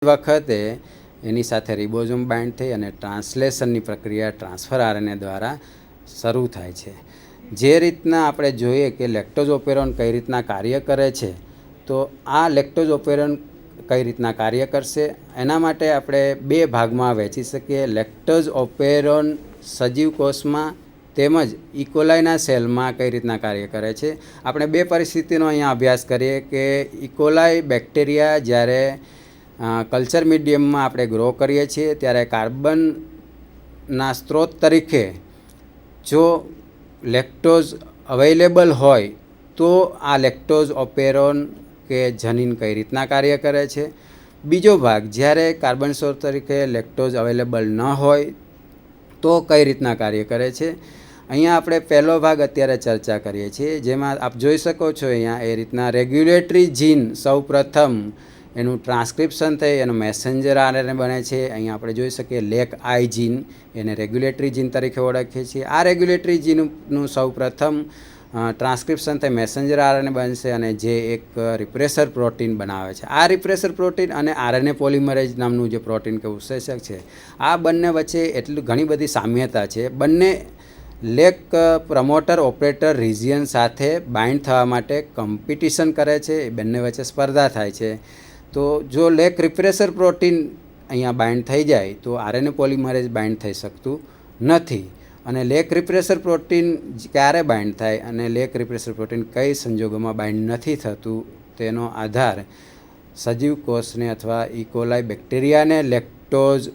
વખતે એની સાથે ribosome bind થઈ અને ટ્રાન્સલેશનની પ્રક્રિયા ટ્રાન્સફર આરએનએ દ્વારા શરૂ થાય છે. જે રીતના આપણે જોઈએ કે લેક્ટોઝ ઓપેરોન કઈ રીતના કાર્ય કરે છે, તો આ લેક્ટોઝ ઓપેરોન કઈ રીતના કાર્ય કરશે એના માટે આપણે બે ભાગમાં વહેંચી શકીએ. લેક્ટોઝ ઓપેરોન સજીવ કોષમાં તેમજ ઇકોલાઈના સેલમાં કઈ રીતના કાર્ય કરે છે. આપણે બે પરિસ્થિતિનો અહીંયા અભ્યાસ કરીએ કે ઇકોલાઈ બેક્ટેરિયા જ્યારે કલ્ચર મીડિયમમાં આપણે ગ્રો કરીએ છીએ ત્યારે કાર્બનના સ્ત્રોત તરીકે જો લેક્ટોઝ અવેલેબલ હોય તો આ લેક્ટોઝ ઓપેરોન કે જનીન કઈ રીતના કાર્ય કરે છે. બીજો ભાગ જ્યારે કાર્બન સ્ત્રોત તરીકે લેક્ટોઝ અવેલેબલ ન હોય તો કઈ રીતના કાર્ય કરે છે. અહીંયા આપણે પહેલો ભાગ અત્યારે ચર્ચા કરીએ છીએ, જેમાં આપ જોઈ શકો છો અહીંયા એ રીતના રેગ્યુલેટરી જીન સૌ પ્રથમ એનું ટ્રાન્સક્રિપ્શન થઈ એનું મેસેન્જર આરએનએ બને છે. અહીંયા આપણે જોઈ શકીએ લેક આઈ જીન, એને રેગ્યુલેટરી જીન તરીકે ઓળખીએ છીએ. આ રેગ્યુલેટરી જીનનું સૌ પ્રથમ ટ્રાન્સક્રિપ્શન થઈ મેસેન્જર આરએનએ બનશે અને જે એક રિપ્રેસર પ્રોટીન બનાવે છે. આ રિપ્રેસર પ્રોટીન અને આરએનએ પોલિમરેઝ નામનું જે પ્રોટીન કે ઉત્સેચક છે, આ બંને વચ્ચે એટલું ઘણી બધી સામ્યતા છે. બંને લેક પ્રમોટર ઓપરેટર રિજિયન સાથે બાઇન્ડ થવા માટે કોમ્પિટિશન કરે છે. એ બંને વચ્ચે સ્પર્ધા થાય છે. તો જો લેક રિપ્રેસર પ્રોટીન અહીંયા બાઇન્ડ થઈ જાય તો આરએનએ પોલિમરેઝ બાઇન્ડ થઈ શકતું નથી. અને લેક રિપ્રેસર પ્રોટીન ક્યારે બાઇન્ડ થાય અને લેક રિપ્રેસર પ્રોટીન કઈ સંજોગોમાં બાઇન્ડ નથી થતું તેનો આધાર સજીવ કોષને અથવા ઇકોલાઈ બેક્ટેરિયાને લેક્ટોઝ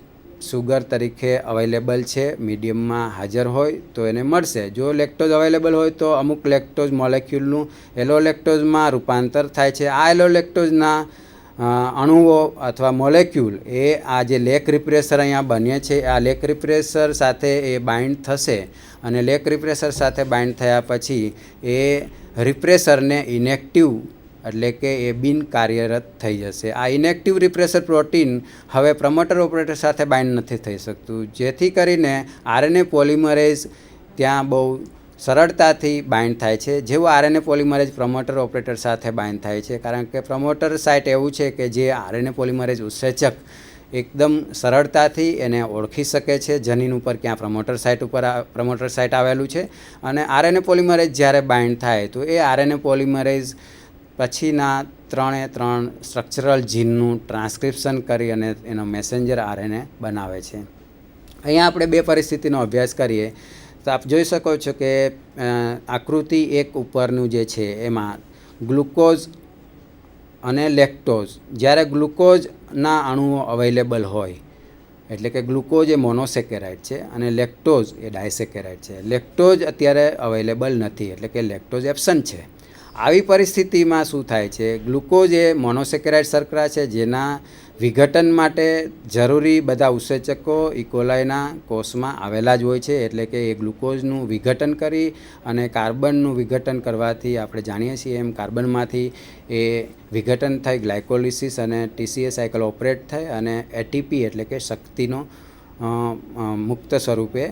સુગર તરીકે અવેલેબલ છે મીડિયમમાં હાજર હોય તો એને મળશે. જો લેક્ટોઝ અવેલેબલ હોય તો અમુક લેક્ટોઝ મોલેક્યુલનું એલોલેક્ટોઝમાં રૂપાંતર થાય છે. આ એલોલેક્ટોઝના અણુઓ અથવા મોલેક્યુલ એ આ જે લેક રિપ્રેસર અહીંયા બને છે, આ લેક રિપ્રેસર સાથે એ બાઇન્ડ થશે અને લેક રિપ્રેસર સાથે બાઇન્ડ થયા પછી એ રિપ્રેસરને ઇનેક્ટિવ એટલે કે એ બિન કાર્યરત થઈ જશે. આ ઇનેક્ટિવ રિપ્રેસર પ્રોટીન હવે પ્રમોટર ઓપરેટર સાથે બાઇન્ડ નથી થઈ શકતું, જેથી કરીને આરએનએ પોલિમરેઝ ત્યાં બહુ સરળતાથી બાઇન્ડ થાય છે. જેવું આરએનએ પોલિમરેઝ પ્રમોટર ઓપરેટર સાથે બાઇન્ડ થાય છે, કારણ કે પ્રમોટર સાઇટ એવું છે કે જે આરએનએ પોલિમરેઝ ઉત્સેચક એકદમ સરળતાથી એને ઓળખી શકે છે જનીન ઉપર ક્યાં પ્રમોટર સાઇટ આવેલું છે. અને આરએનએ પોલિમરેઝ જ્યારે બાઇન્ડ થાય તો એ આરએનએ પોલિમરેઝ પછીના 3 સ્ટ્રક્ચરલ જીનનું ટ્રાન્સક્રિપ્શન કરી અને એનો મેસેન્જર આરએનએ બનાવે છે. અહીંયા આપણે બે પરિસ્થિતિનો અભ્યાસ કરીએ તો આપ જોઈ શકો છો કે આકૃતિ એક ઉપરનું જે છે એમાં ગ્લુકોઝ અને લેક્ટોઝ, જ્યારે ગ્લુકોઝના અણુઓ અવેલેબલ હોય એટલે કે ગ્લુકોઝ એ મોનોસેકેરાઇડ છે અને લેક્ટોઝ એ ડાયસેકેરાઇડ છે. લેક્ટોઝ અત્યારે અવેલેબલ નથી એટલે કે લેક્ટોઝ એબ્સન્ટ છે. આવી પરિસ્થિતિમાં શું થાય છે, ગ્લુકોઝ એ મોનોસેકેરાઇડ શર્કરા છે જેના વિઘટન માટે જરૂરી બધા ઉત્સેચકો ઇકોલાઈના કોષમાં આવેલા જ હોય છે. એટલે કે એ ગ્લુકોઝનું વિઘટન કરી અને કાર્બનનું વિઘટન કરવાથી આપણે જાણીએ છીએ એમ કાર્બનમાંથી એ વિઘટન થઈ ગ્લાયકોલિસિસ અને ટીસીએ સાયકલ ઓપરેટ થઈ અને એટીપી એટલે કે શક્તિનો મુક્ત સ્વરૂપે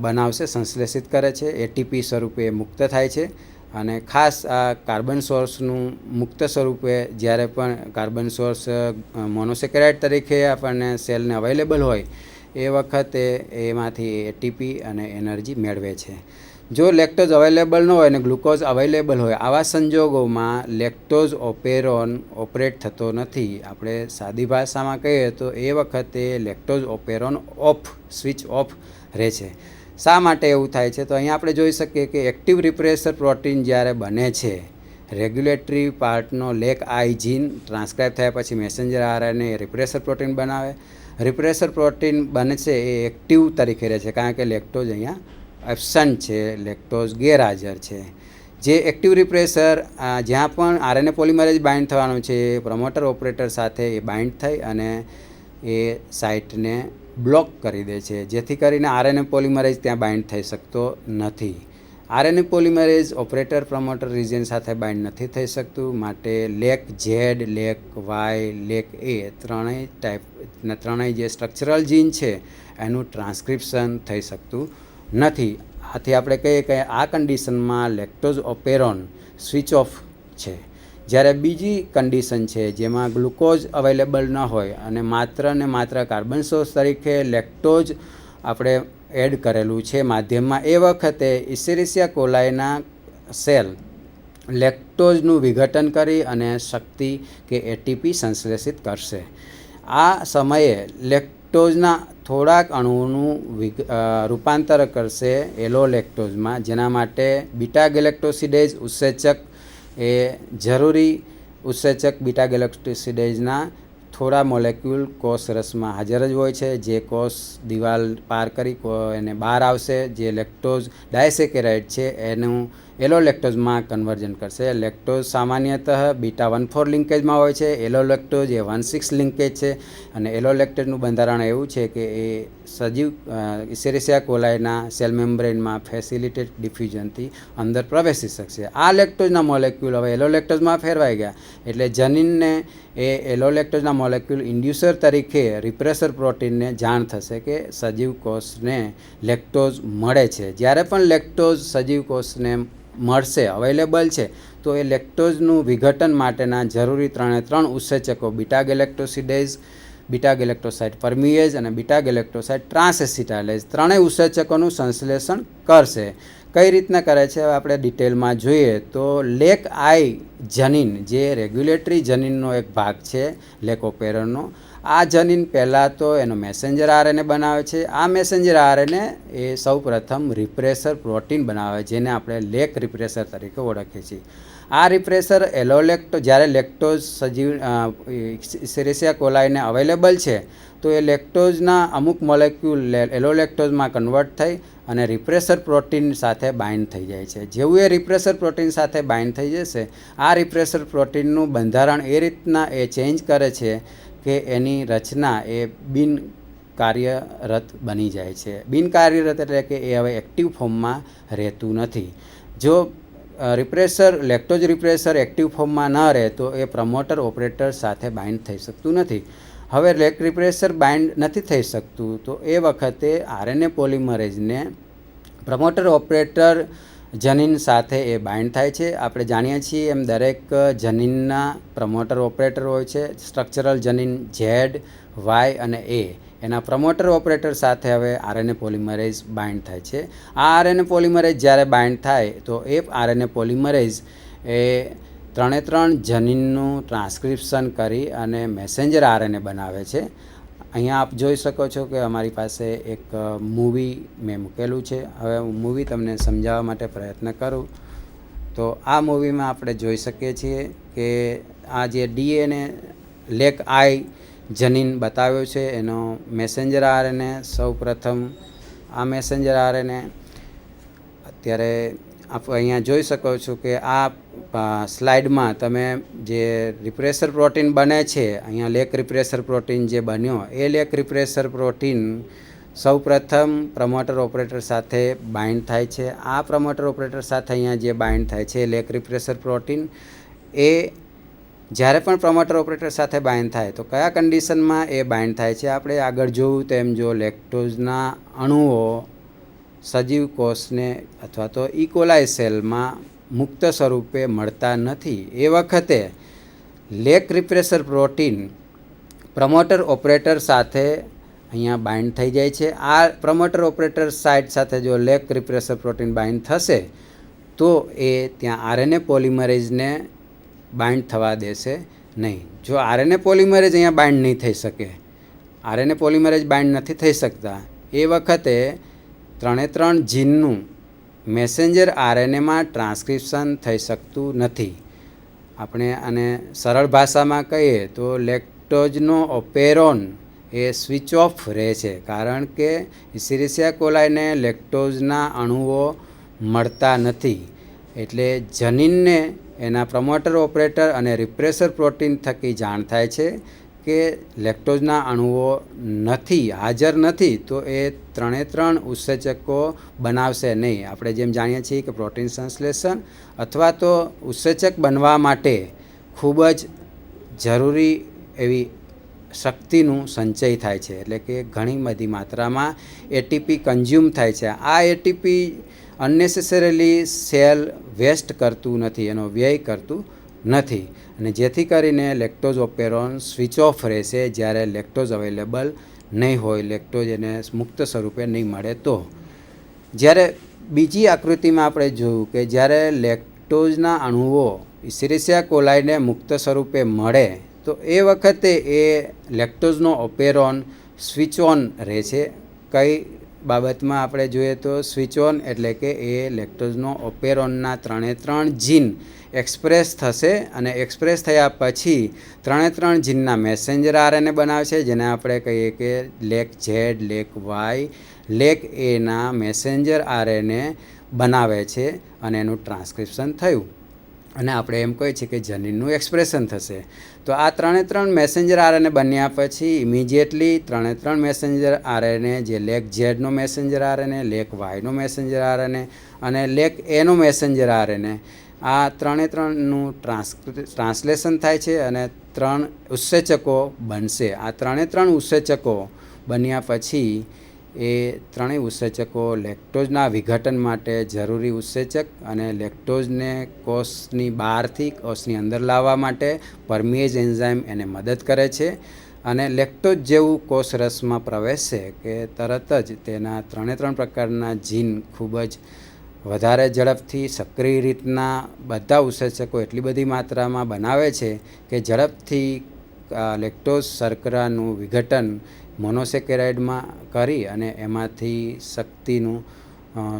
બનાવશે, સંશ્લેષિત કરે છે. એટીપી સ્વરૂપે મુક્ત થાય છે અને ખાસ આ કાર્બન સોર્સનું મુક્ત સ્વરૂપે જ્યારે પણ કાર્બન સોર્સ મોનોસેકેરાઇડ તરીકે આપણને સેલને અવેલેબલ હોય એ વખતે એમાંથી એટીપી અને એનર્જી મેળવે છે. જો લેક્ટોઝ અવેલેબલ ન હોય અને ગ્લુકોઝ અવેલેબલ હોય, આવા સંજોગોમાં લેક્ટોઝ ઓપેરોન ઓપરેટ થતો નથી. આપણે સાદી ભાષામાં કહીએ તો એ વખતે લેક્ટોઝ ઓપેરોન સ્વિચ ઓફ રહે છે. શા માટે એવું થાય છે, તો અહીંયા આપણે જોઈ શકીએ કે એક્ટિવ રિપ્રેસર પ્રોટીન જ્યારે બને છે, રેગ્યુલેટરી પાર્ટનો લેક આઈ જીન ટ્રાન્સક્રાઇબ થયા પછી મેસેન્જર આરએનએ રિપ્રેસર પ્રોટીન બનાવે. રિપ્રેસર પ્રોટીન બને છે એ એક્ટિવ તરીકે રહે છે કારણ કે લેક્ટોઝ અહીંયા એબ્સન્ટ છે, લેક્ટોઝ ગેરહાજર છે. જે એક્ટિવ રિપ્રેસર જ્યાં પણ આરએનએ પોલિમરેઝ બાઇન્ડ થવાનું છે એ પ્રમોટર ઓપરેટર સાથે એ બાઇન્ડ થઈ અને એ સાઇટને બ્લોક કરી દે છે, જેથી કરીને આરએનએ પોલિમરેઝ ત્યાં બાઇન્ડ થઈ શકતો નથી. RNA polymerase operator promoter region સાથે બાઇન્ડ નથી થઈ શકતું, માટે lac Z, lac Y, lac A ત્રણેય જે સ્ટ્રક્ચરલ જીન છે એનું ટ્રાન્સક્રિપ્શન થઈ શકતું નથી. આથી આપણે કહીએ કે આ કન્ડિશનમાં લેક્ટોઝ ઓપેરોન સ્વિચ ઓફ છે. જ્યારે બીજી કન્ડિશન છે જેમાં ગ્લુકોઝ અવેલેબલ ન હોય અને માત્ર કાર્બન સોર્સ તરીકે લેક્ટોઝ આપણે એડ કરેલું છે માધ્યમમાં, એ વખતે ઇસેરિસિયા કોલાઈના સેલ લેક્ટોઝનું વિઘટન કરી અને શક્તિ કે એટીપી સંશ્લેષિત કરશે. આ સમયે લેક્ટોઝના થોડાક અણુઓનું રૂપાંતર કરશે એલોલેક્ટોઝમાં, જેના માટે બીટા ગેલેક્ટોસિડેઝ ઉત્સેચક એ જરૂરી ઉત્સેચક બીટા ગેલેક્ટોસિડેઝના થોડા મોલેક્યુલ કોષ રસમાં હાજર જ હોય છે, જે કોષ દિવાલ પાર કરી એને બહાર આવશે, જે લેક્ટોઝ ડાયસેકેરાઇડ છે એનું એલોલેક્ટોઝમાં કન્વર્ઝન કરશે. લેક્ટોઝ સામાન્યતઃ બીટા 1,4 લિંકેજમાં હોય છે, એલોલેક્ટોઝ એ 1,6 લિંકેજ છે. અને એલોલેક્ટેઝનું બંધારણ એવું છે કે એ સજીવ ઇસેરિસિયા કોલાઈના સેલ મેમ્બ્રેનમાં ફેસિલિટેડ ડિફ્યુઝનથી અંદર પ્રવેશી શકશે. આ લેક્ટોઝના મોલેક્યુલ હવે એલોલેક્ટોઝમાં ફેરવાઈ ગયા એટલે જનીનને એ એલોલેક્ટોઝના મોલેક્યુલ ઇન્ડ્યુસર તરીકે રિપ્રેસર પ્રોટીનને જાણ થશે કે સજીવ કોષને લેક્ટોઝ મળે છે. જ્યારે પણ લેક્ટોઝ સજીવ કોષને મળશે, અવેલેબલ છે, તો એ લેક્ટોઝનું વિઘટન માટેના જરૂરી 3 ઉત્સેચકો બીટા ગેલેક્ટોસિડેઝ, બીટા ગેલેક્ટોસાઇડ પરમિએઝ અને બીટા ગેલેક્ટોસાઇડ ટ્રાન્સએસિટાઇલેઝ ત્રણેય ઉત્સેચકોનું સંશ્લેષણ કરશે. કઈ રીતના કરે છે આપણે ડિટેલમાં જોઈએ તો લેક આઈ જનીન જે રેગ્યુલેટરી જનીનનો એક ભાગ છે લેક ઓપેરોનનો, આ જનીન પહેલાં તો એનો મેસેન્જર આરએનએ બનાવે છે. આ મેસેન્જર આરએનએ એ સૌ પ્રથમ રિપ્રેસર પ્રોટીન બનાવે જેને આપણે લેક રિપ્રેસર તરીકે ઓળખીએ છીએ. આ રિપ્રેસર જ્યારે લેક્ટોઝ સજીવ ઇસેરિસિયા કોલાઈને અવેલેબલ છે તો એ લેક્ટોઝના અમુક મોલેક્યુલ એલોલેક્ટોઝમાં કન્વર્ટ થઈ અને રિપ્રેસર પ્રોટીન સાથે બાઇન્ડ થઈ જાય છે. જેવું એ રિપ્રેસર પ્રોટીન સાથે બાઇન્ડ થઈ જશે, આ રિપ્રેસર પ્રોટીનનું બંધારણ એ રીતના એ ચેન્જ કરે છે કે એની રચના એ બિન કાર્યરત બની જાય છે. બિન કાર્યરત એટલે કે એ હવે એક્ટિવ ફોર્મમાં રહેતું નથી. જો લેક્ટોઝ રિપ્રેસર એક્ટિવ ફોર્મમાં ન રહે તો એ પ્રમોટર ઓપરેટર સાથે બાઇન્ડ થઈ શકતું નથી. હવે લેક રિપ્રેસર બાઇન્ડ નથી થઈ શકતું તો એ વખતે આરએનએ પોલિમરેઝને પ્રમોટર ઓપરેટર જનીન સાથે એ બાઇન્ડ થાય છે. આપણે જાણીએ છીએ એમ દરેક જનીનના પ્રમોટર ઓપરેટર હોય છે. સ્ટ્રક્ચરલ જનીન ઝેડ, વાય અને એ એના પ્રમોટર ઓપરેટર સાથે હવે આરએનએ પોલિમરેઝ બાઇન્ડ થાય છે. આ આરએનએ પોલિમરેઝ જ્યારે બાઇન્ડ થાય તો એ આરએનએ પોલિમરેઝ એ 3 જનીનનું ટ્રાન્સક્રિપ્શન કરી અને મેસેન્જર આરએનએ બનાવે છે. અહીંયા આપ જોઈ શકો છો કે અમારી પાસે એક મૂવી મેં મૂકેલું છે. હવે હું મૂવી તમને સમજાવવા માટે પ્રયત્ન કરું તો આ મૂવીમાં આપણે જોઈ શકીએ છીએ કે આ જે ડીએનએ લેક આઈ જનીન બતાવ્યો છે એનો મેસેન્જર આરએનએ સૌ પ્રથમ આ મેસેન્જર આરએનએ અત્યારે આપ અહીંયા જોઈ શકો છો કે આ સ્લાઇડમાં તમે જે રિપ્રેસર પ્રોટીન બને છે, અહીંયા લેક રિપ્રેસર પ્રોટીન જે બન્યો એ લેક રિપ્રેસર પ્રોટીન સૌ પ્રથમ પ્રમોટર ઓપરેટર સાથે બાઇન્ડ થાય છે. આ પ્રમોટર ઓપરેટર સાથે અહીંયા જે બાઇન્ડ થાય છે લેક રિપ્રેસર પ્રોટીન એ જ્યારે પણ પ્રમોટર ઓપરેટર સાથે બાઇન્ડ થાય તો કયા કન્ડિશનમાં એ બાઇન્ડ થાય છે આપણે આગળ જોયું તેમ જો લેક્ટોઝના અણુઓ સજીવ કોષને અથવા તો ઇકોલાઈ સેલમાં મુક્ત સ્વરૂપે મળતા નથી, એ વખતે લેક રિપ્રેસર પ્રોટીન પ્રમોટર ઓપરેટર સાથે અહીંયા બાઇન્ડ થઈ જાય છે. આ પ્રમોટર ઓપરેટર સાઇટ સાથે જો લેક રિપ્રેસર પ્રોટીન બાઇન્ડ થશે તો એ ત્યાં આરએનએ પોલિમરેઝને બાઇન્ડ થવા દેશે નહીં. જો આરએનએ પોલિમરેઝ અહીંયા બાઇન્ડ નહીં થઈ શકે, આરએનએ પોલિમરેઝ બાઇન્ડ નથી થઈ શકતા, એ વખતે 3 જીનનું મેસેન્જર આરએનએમાં ટ્રાન્સક્રિપ્શન થઈ શકતું નથી. આપણે આને સરળ ભાષામાં કહીએ તો લેક્ટોઝનો ઓપેરોન એ સ્વિચ ઓફ રહે છે, કારણ કે ઇસેરિસિયા કોલાઈને લેક્ટોઝના અણુઓ મળતા નથી. એટલે જનીનને એના પ્રમોટર ઓપરેટર અને રિપ્રેસર પ્રોટીન થકી જાણ થાય છે કે લેક્ટોઝના અણુઓ હાજર નથી, તો એ 3 ઉત્સેચકો બનાવશે નહીં. આપણે જેમ જાણીએ છીએ કે પ્રોટીન સંશ્લેષણ અથવા તો ઉત્સેચક બનવા માટે ખૂબ જ જરૂરી એવી શક્તિનું સંચય થાય છે, એટલે કે ઘણી બધી માત્રામાં એટીપી કન્ઝ્યુમ થાય છે. આ એટીપી અનનેસેસરીલી સેલ વેસ્ટ કરતું નથી, એનો વ્યય કરતું નથી અને જેથી કરીને લેક્ટોઝ ઓપેરોન સ્વિચ ઓફ રહેશે જ્યારે લેક્ટોઝ અવેલેબલ નહીં હોય, લેક્ટોઝ એને મુક્ત સ્વરૂપે નહીં મળે તો. જ્યારે બીજી આકૃતિમાં આપણે જોયું કે જ્યારે લેક્ટોઝના અણુઓ ઇસેરિયા કોલાઈને મુક્ત સ્વરૂપે મળે તો એ વખતે એ લેક્ટોઝનો ઓપેરોન સ્વિચ ઓન રહે છે. કઈ બાબતમાં આપણે જોઈએ તો સ્વિચ ઓન એટલે કે એ લેક્ટોઝનો ઓપેરોનના 3 જીન એક્સપ્રેસ થશે અને એક્સપ્રેસ થયા પછી 3 જીનના મેસેન્જર આરએનએ બનાવશે, જેને આપણે કહીએ કે lac Z, lac Y, lac એના મેસેન્જર આરએનએ બનાવે છે અને એનું ટ્રાન્સક્રિપ્શન થયું અને આપણે એમ કહીએ છીએ કે જનીનનું એક્સપ્રેશન થશે. તો આ 3 મેસેન્જર આરએનએ બન્યા પછી ઇમિડિયેટલી 3 મેસેન્જર આરએનએ જે લેક ઝેડનો મેસેન્જર આરએનએ, લેક વાયનો મેસેન્જર આરએનએ અને લેક એનો મેસેન્જર આરએનએ, આ 3નું ટ્રાન્સલેશન થાય છે અને 3 ઉત્સેચકો બનશે. આ 3 ઉત્સેચકો બન્યા પછી એ 3 ઉત્સેચકો લેક્ટોઝના વિઘટન માટે જરૂરી ઉત્સેચક અને લેક્ટોઝને કોષની બહારથી કોષની અંદર લાવવા માટે પરમિએઝ એન્ઝાઇમ એને મદદ કરે છે અને લેક્ટોઝ જેવું કોષ રસમાં પ્રવેશશે કે તરત જ તેના 3 પ્રકારના જીન ખૂબ જ વધારે ઝડપથી સક્રિય રીતના બધા ઉત્સેચકો એટલી બધી માત્રામાં બનાવે છે કે ઝડપથી લેક્ટોઝ શર્કરાનું વિઘટન મોનોસેકેરાઇડમાં કરી અને એમાંથી શક્તિનું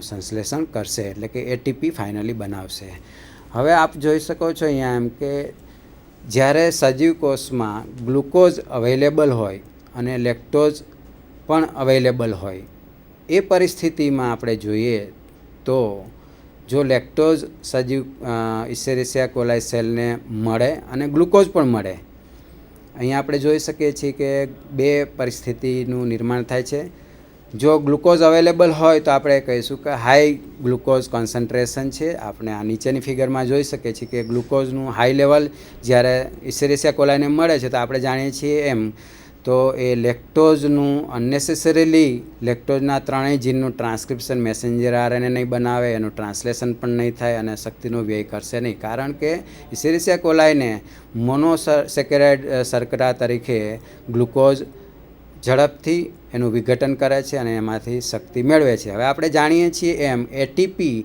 સંશ્લેષણ કરશે, એટલે કે એટીપી ફાઇનલી બનાવશે. હવે આપ જોઈ શકો છો અહીંયા એમ કે જ્યારે સજીવ કોષમાં ગ્લુકોઝ અવેલેબલ હોય અને લેક્ટોઝ પણ અવેલેબલ હોય એ પરિસ્થિતિમાં આપણે જોઈએ તો જો લેક્ટોઝ સજીવ ઇસેરિયા કોલાઈ સેલને મળે અને ગ્લુકોઝ પણ મળે, અહીંયા આપણે જોઈ શકીએ છીએ કે 2 પરિસ્થિતિનું નિર્માણ થાય છે. જો ગ્લુકોઝ અવેલેબલ હોય તો આપણે કહીશું કે હાઈ ગ્લુકોઝ કોન્સન્ટ્રેશન છે. આપણે આ નીચેની ફિગરમાં જોઈ શકીએ છીએ કે ગ્લુકોઝનું હાઈ લેવલ જ્યારે ઇસેરિયા કોલાઈને મળે છે તો આપણે જાણીએ છીએ એમ તો એ લેક્ટોઝનું અનનેસેસરીલી લેક્ટોઝના 3 જીનનું ટ્રાન્સક્રિપ્શન મેસેન્જર આરએનએ નહીં બનાવે, એનું ટ્રાન્સલેશન પણ નહીં થાય અને શક્તિનો વ્યય કરશે નહીં, કારણ કે ઇસેરિયા કોલાઈને મોનોસેકેરાઇડ શર્કરા તરીકે ગ્લુકોઝ ઝડપથી એનું વિઘટન કરે છે અને એમાંથી શક્તિ મેળવે છે. હવે આપણે જાણીએ છીએ એમ એટીપી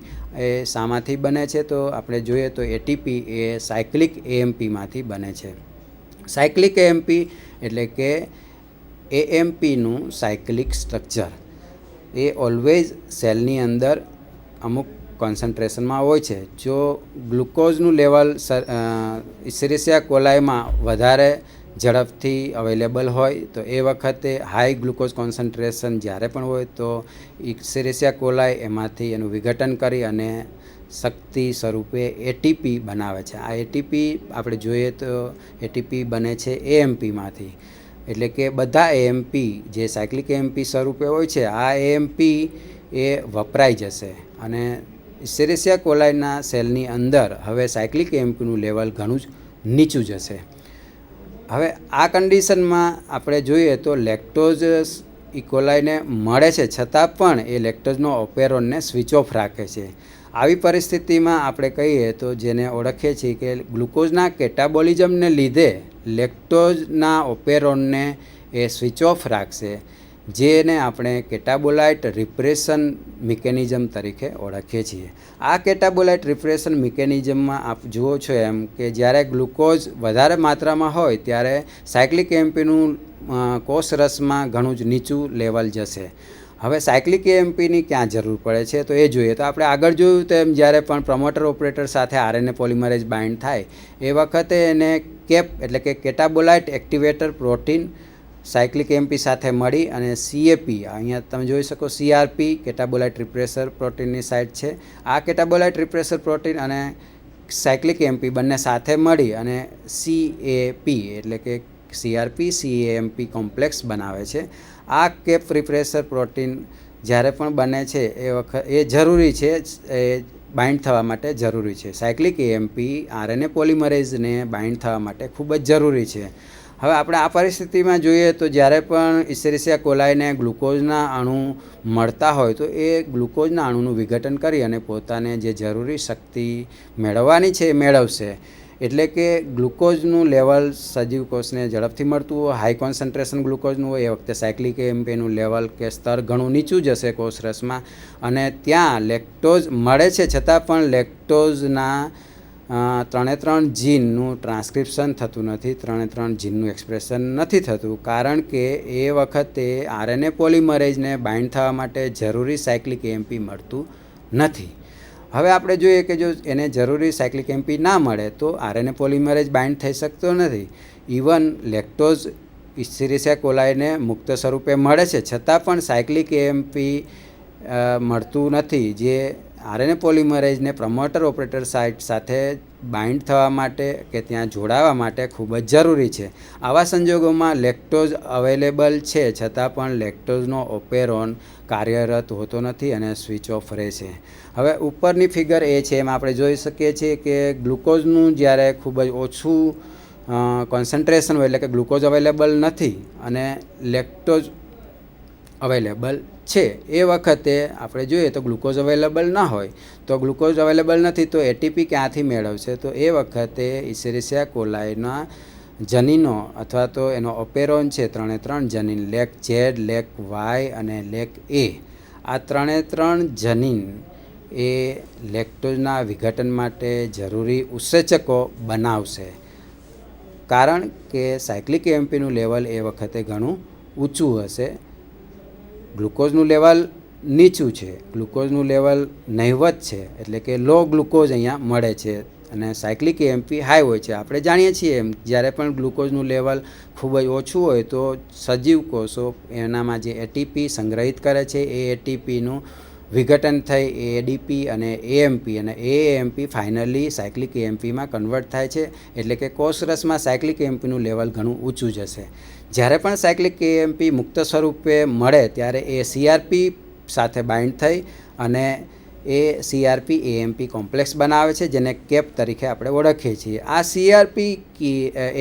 એ શામાંથી બને છે તો આપણે જોઈએ તો એટીપી એ સાયક્લિક એએમપીમાંથી બને છે. સાયક્લિક એએમપી એટલે કે એએમપીનું સાયક્લિક સ્ટ્રક્ચર એ ઓલવેઝ સેલની અંદર અમુક કોન્સન્ટ્રેશનમાં હોય છે. જો ગ્લુકોઝનું લેવલ ઇસેરિયા કોલાઈમાં વધારે ઝડપથી અવેલેબલ હોય તો એ વખતે હાઈ ગ્લુકોઝ કોન્સન્ટ્રેશન જ્યારે પણ હોય તો ઇસેરિયા કોલાઈ એમાંથી એનું વિઘટન કરી અને શક્તિ સ્વરૂપે એટીપી બનાવે છે. આ એટીપી આપણે જોઈએ તો એટીપી બને છે એએમપીમાંથી, એટલે કે બધા એએમપી જે સાયક્લિક એએમપી સ્વરૂપે હોય છે આ એએમપી એ વપરાઈ જશે અને ઇસેરિયા કોલાઈના સેલની અંદર હવે સાયક્લિક એએમપીનું લેવલ ઘણું જ નીચું જશે. હવે આ કન્ડિશનમાં આપણે જોઈએ તો લેક્ટોઝ ઇકોલાઈને મળે છે છતાં પણ એ લેક્ટોઝનો ઓપેરોનને સ્વિચ ઓફ રાખે છે. આવી પરિસ્થિતિમાં આપણે કહીએ તો જેને ઓળખીએ છીએ કે ગ્લુકોઝના કેટાબોલિઝમને લીધે લેક્ટોઝના ઓપેરોનને એ સ્વિચ ઓફ રાખશે, જેને આપણે કેટાબોલાઇટ રિપ્રેશન મિકેનિઝમ તરીકે ઓળખીએ છીએ. આ કેટાબોલાઇટ રિપ્રેશન મિકેનિઝમમાં આપ જુઓ છો એમ કે જ્યારે ગ્લુકોઝ વધારે માત્રામાં હોય ત્યારે સાયક્લિક એએમપીનું કોષ રસમાં ઘણું જ નીચું લેવલ જશે. હવે સાયક્લિક એએમપીની ક્યાં જરૂર પડે છે તો એ જોઈએ તો આપણે આગળ જોયું તેમ જ્યારે પણ પ્રમોટર ઓપરેટર સાથે આરએનએ પોલિમરેઝ બાઇન્ડ થાય એ વખતે એને કેપ એટલે કે કેટાબોલાઇટ એક્ટિવેટર પ્રોટીન સાયક્લિક એએમપી સાથે મળી અને સીએપી, અહીંયા તમે જોઈ શકો સીઆરપી કેટાબોલાઇટ રિપ્રેસર પ્રોટીનની સાઇટ છે. આ કેટાબોલાઇટ રિપ્રેસર પ્રોટીન અને સાયક્લિક એએમપી બંને સાથે મળી અને સીએપી એટલે કે સીઆરપી સીએએમપી કોમ્પ્લેક્સ બનાવે છે. આ કેપ રિપ્રેસર પ્રોટીન જ્યારે પણ બને છે એ વખત એ જરૂરી છે, એ બાઇન્ડ થવા માટે જરૂરી છે. સાયક્લિક એએમપી આરએનએ પોલિમરેઝને બાઇન્ડ થવા માટે ખૂબ જ જરૂરી છે. હવે આપણે આ પરિસ્થિતિમાં જોઈએ તો જ્યારે પણ ઇસેરિયા કોલાઈને ગ્લુકોઝના અણુ મળતા હોય તો એ ગ્લુકોઝના અણુનું વિઘટન કરી અને પોતાને જે જરૂરી શક્તિ મેળવવાની છે એ મેળવશે. એટલે કે ગ્લુકોઝનું લેવલ સજીવ કોષને ઝડપથી મળતું હોય, હાઈ કોન્સન્ટ્રેશન ગ્લુકોઝનું હોય, એ વખતે સાયક્લિક એએમપીનું લેવલ કે સ્તર ઘણું નીચું જશે કોષરસમાં, અને ત્યાં લેક્ટોઝ મળે છે છતાં પણ લેક્ટોઝના 3 જીનનું ટ્રાન્સક્રિપ્શન થતું નથી, 3 જીનનું એક્સપ્રેશન નથી થતું, કારણ કે એ વખતે આરએનએ પોલિમરેઝને બાઇન્ડ થવા માટે જરૂરી સાયક્લિક એએમપી મળતું નથી. હવે આપણે જોઈએ કે જો એને જરૂરી સાયક્લિક એએમપી ના મળે તો આરએનએ પોલિમરેઝ બાઇન્ડ થઈ શકતો નથી. ઇવન લેક્ટોઝ ઇસ્ચેરિશિયા કોલાઈને મુક્ત સ્વરૂપે મળે છે છતાં પણ સાયક્લિક એએમપી મળતું નથી, જે આરએનએ પોલિમરેઝને પ્રમોટર ઓપરેટર સાઇટ સાથે બાઇન્ડ થવા માટે કે ત્યાં જોડાવા માટે ખૂબ જ જરૂરી છે. આવા સંજોગોમાં લેક્ટોઝ અવેલેબલ છે છતાં પણ લેક્ટોઝનો ઓપેરોન કાર્યરત હોતો નથી અને સ્વિચ ઓફ રહે છે. હવે ઉપરની ફિગર એ છે, એમાં આપણે જોઈ શકીએ છીએ કે ગ્લુકોઝનું જ્યારે ખૂબ જ ઓછું કોન્સન્ટ્રેશન હોય, એટલે કે ગ્લુકોઝ અવેલેબલ નથી અને લેક્ટોઝ અવેલેબલ છે, એ વખતે આપણે જોઈએ તો ગ્લુકોઝ અવેલેબલ ના હોય તો ગ્લુકોઝ અવેલેબલ નથી તો એટીપી ક્યાંથી મેળવશે? તો એ વખતે ઇસેરિશિયા કોલાઈના જનીનો અથવા તો એનો ઓપેરોન છે, 3 જનીન લેક ઝેડ, લેક વાય અને લેક એ, આ 3 જનીન એ લેક્ટોઝના વિઘટન માટે જરૂરી ઉત્સેચકો બનાવશે, કારણ કે સાયક્લિક એએમપીનું લેવલ એ વખતે ઘણું ઊંચું હશે. ગ્લુકોઝનું લેવલ નીચું છે, ગ્લુકોઝનું લેવલ નહિવત છે, એટલે કે લો ગ્લુકોઝ અહીંયા મળે છે અને સાયક્લિક એએમપી હાઈ હોય છે. આપણે જાણીએ છીએ એમ જ્યારે પણ ગ્લુકોઝનું લેવલ ખૂબ જ ઓછું હોય તો સજીવ કોષો એનામાં જે એટીપી સંગ્રહિત કરે છે એ એટીપીનું વિઘટન થઈ એડીપી અને એએમપી, અને એએમપી ફાઇનલી સાયક્લિક એએમપીમાં કન્વર્ટ થાય છે, એટલે કે કોષરસમાં સાયક્લિક એએમપીનું લેવલ ઘણું ઊંચું જશે. જ્યારે પણ સાયક્લિક એએમપી મુક્ત સ્વરૂપે મળે ત્યારે એ સીઆરપી સાથે બાઇન્ડ થઈ અને એ સીઆરપી એએમપી કોમ્પ્લેક્સ બનાવે છે, જેને કેપ તરીકે આપણે ઓળખીએ છીએ. આ સીઆરપી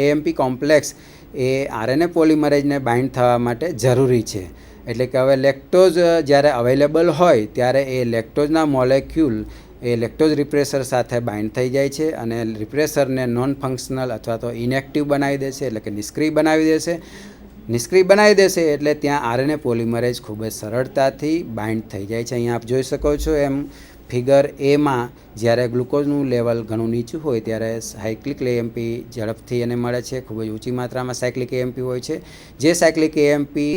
એએમપી કોમ્પ્લેક્સ એ આરએનએ પોલિમરેઝને બાઇન્ડ થવા માટે જરૂરી છે. એટલે કે હવે લેક્ટોઝ જ્યારે અવેલેબલ હોય ત્યારે એ લેક્ટોઝના મોલેક્યુલ એ લેક્ટોઝ રિપ્રેસર સાથે બાઇન્ડ થઈ જાય છે અને રિપ્રેસરને નોન ફંક્શનલ અથવા તો ઇનએક્ટિવ બનાવી દેશે, એટલે કે નિષ્ક્રિય બનાવી દેશે. નિષ્ક્રિય બનાવી દેશે એટલે ત્યાં આરએનએ પોલિમરેઝ ખૂબ જ સરળતાથી બાઇન્ડ થઈ જાય છે. અહીંયા આપ જોઈ શકો છો એમ ફિગર એમાં જ્યારે ગ્લુકોઝનું લેવલ ઘણું નીચું હોય ત્યારે સાયક્લિક એએમપી ઝડપથી એને મળે છે, ખૂબ જ ઊંચી માત્રામાં સાયક્લિક એએમપી હોય છે, જે સાયક્લિક એએમપી